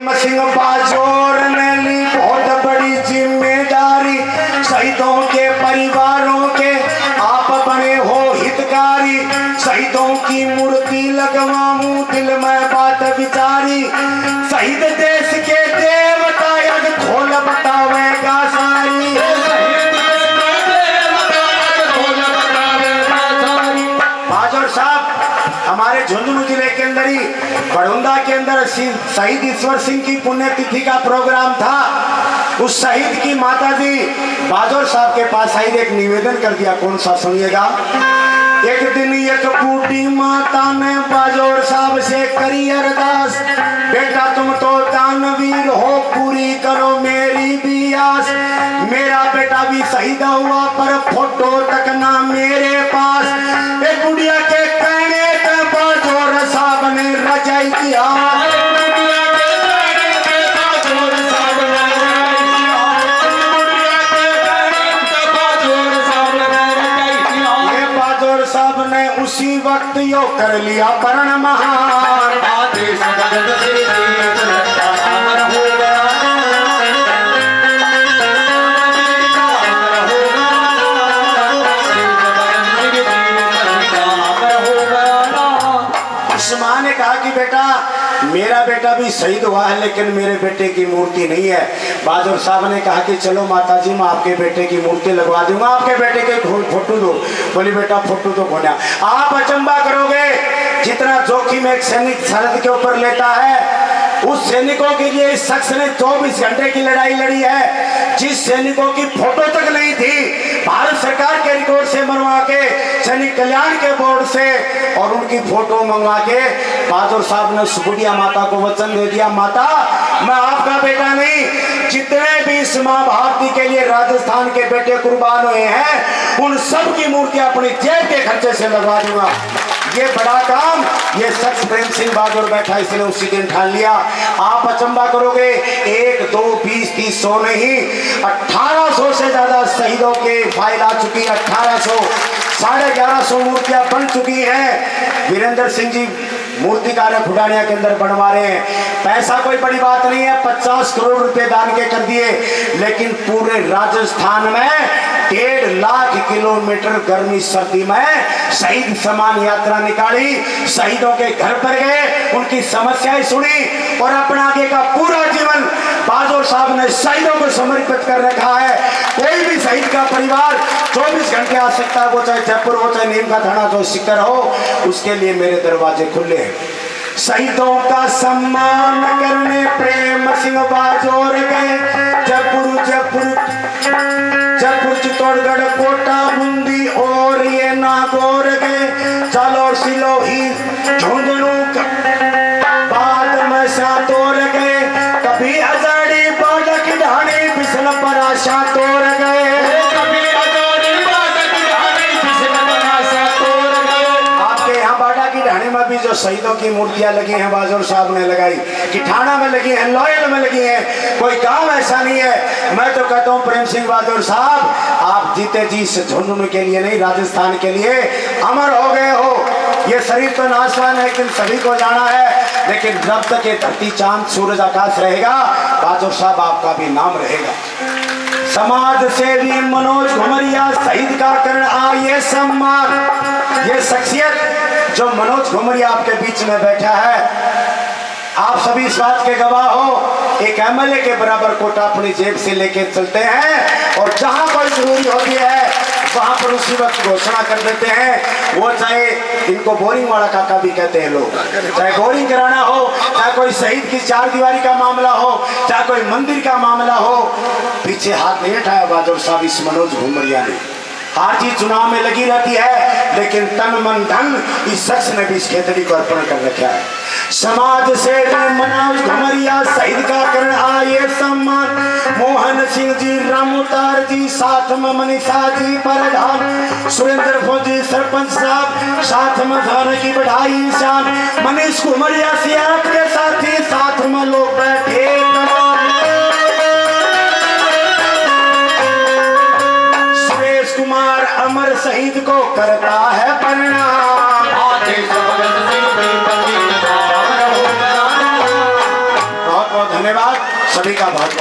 सिंह बाजोर ने ली बहुत बड़ी जिम्मेदारी, शहीदों के परिवारों के आप बने हो हितकारी। शहीदों की मूर्ति लगवाऊं दिल में बात विचारी, शहीद देश के देवता यद खोल बतावेगा सारी। बाजोर साहब हमारे झुंझुनू जिले के अंदर ही बड़ौदा के अंदर शहीद ईश्वर सिंह की पुण्यतिथि का प्रोग्राम था। उस शहीद की माता जी बाजोर साहब के पास आई, एक निवेदन कर दिया। कौन सा सुनिएगा। एक दिन एक बूढ़ी माता ने बाजोर साहब से करी अरदास, बेटा तुम तो दानवीर हो, पूरी करो मेरी भी आस। मेरा बेटा भी शहीद हुआ पर फोटो तक ना मेरे पास। एक बुढ़िया के कहने पे बाजोर साहब ने रचाई किया। उसी वक्त यो कर लिया परण महान, आदेश गगन से मां ने कहा कि बेटा मेरा बेटा भी शहीद हुआ है लेकिन मेरे बेटे की मूर्ति नहीं है। बाजोर साहब ने कहा कि चलो माताजी मैं आपके बेटे की मूर्ति लगवा दूंगा, आपके बेटे के फोटो दो। बोली बेटा फोटो तो खोना। आप अचंबा करोगे जितना जोखिम एक सैनिक सरहद के ऊपर लेता है, उस सैनिकों के लिए इस शख्स ने 24 घंटे की लड़ाई लड़ी है। जिस सैनिकों की फोटो तक नहीं थी, भारत सरकार के रिकॉर्ड से मरवा के, सैनिक कल्याण के बोर्ड से और उनकी फोटो मंगवा के बाजोर साहब ने सुबुढ़िया माता को वचन दे दिया, माता मैं आपका बेटा नहीं, जितने भी इस माँ भारती के लिए राजस्थान के बेटे कुर्बान हुए हैं उन सब की मूर्ति अपनी जेब के खर्चे से लगवा दूंगा। ये बड़ा काम ये शख्स प्रेम सिंह बाजोर बैठा, इसने उसी दिन ठान लिया। आप अचंबा करोगे 1, 2, 20, 30, 100 नहीं 1800 से ज्यादा शहीदों के फाइल आ चुकी है। 1800 1150 मूर्तियां बन चुकी हैं। वीरेंद्र सिंह जी मूर्तिकार फुटानिया के अंदर बनवा रहे हैं। पैसा कोई बड़ी बात नहीं है, 50 करोड़ रुपए दान के कर दिए, लेकिन पूरे राजस्थान में 1.5 लाख किलोमीटर गर्मी सर्दी में शहीद सम्मान यात्रा निकाली, शहीदों के घर पर गए, उनकी समस्याएं सुनी और अपना आगे का पूरा जीवन बाजोर साहब ने शहीदों को समर्पित कर रखा है। कोई भी शहीद का परिवार 24 घंटे आ सकता है, वो चाहे जयपुर हो चाहे नीम का थाना जो सिक्कर हो, उसके लिए मेरे दरवाजे खुले हैं। शहीदों का सम्मान करने प्रेम सिंह बाजोर गए, जयपुर चित्तौड़गढ़ कोटा बूंदी और ये नागौर गए, चलो सिलोही झुंझुनू बाद में सातोर गए, कभी अजाड़ी बाडक ढाणी बिसल परा सातोर गए, कभी अजाड़ी बाडक ढाणी बिसल परा सातोर गए। आपके यहाँ बाडा की ढाणी में भी जो शहीदों की मूर्तियां लगी हैं बाजोर साहब ने लगाई, किठाना में लगी हैं, लॉयल में लगी हैं, कोई गांव ऐसा नहीं है। मैं तो कहता हूँ प्रेम सिंह बाजोर साहब आप जीते जी इस झुंझुनू के लिए नहीं राजस्थान के लिए अमर हो गए हो। ये शरीर तो नाशवान है लेकिन सभी को जाना है, लेकिन जब तक ये धरती चांद सूरज आकाश रहेगा बाजोर साहब आपका भी नाम रहेगा। समाज सेवी मनोज घुमरिया शहीद का करण आइए सम्मान। ये शख्सियत जो मनोज घुमरिया आपके बीच में बैठा है, आप सभी इस बात के गवाह हो, एक एमएलए के बराबर कोटा अपनी जेब से लेके चलते हैं और जहां कोई जरूरी होती है वहां पर उसी वक्त घोषणा कर देते हैं। वो चाहे इनको बोरिंग वाला काका भी कहते हैं लोग, चाहे बोरिंग कराना हो, चाहे कोई शहीद की 4 दीवारी का मामला हो, चाहे कोई मंदिर का मामला हो, पीछे हाथ नहीं उठाया बाजोर साहब इस मनोज घुमरिया ने। हर चीज चुनाव में लगी रहती है लेकिन तन मन धन इस शख्स ने भी इस खेतड़ी को अर्पण कर रखा है। समाज से मनोज घुमरिया शहीद का करण आइए सम्मान। मोहन सिंह जी रामोतार जी साथ में मनीषा जी प्रधान, सुरेंद्र फौजी सरपंच साहब साथ में थाने की बढ़ाई शान, मनीष घुमरिया से आपके साथी साथ में लोग बैठे कुमार अमर शहीद को करता है प्रणाम। बहुत बहुत धन्यवाद सभी का बहुत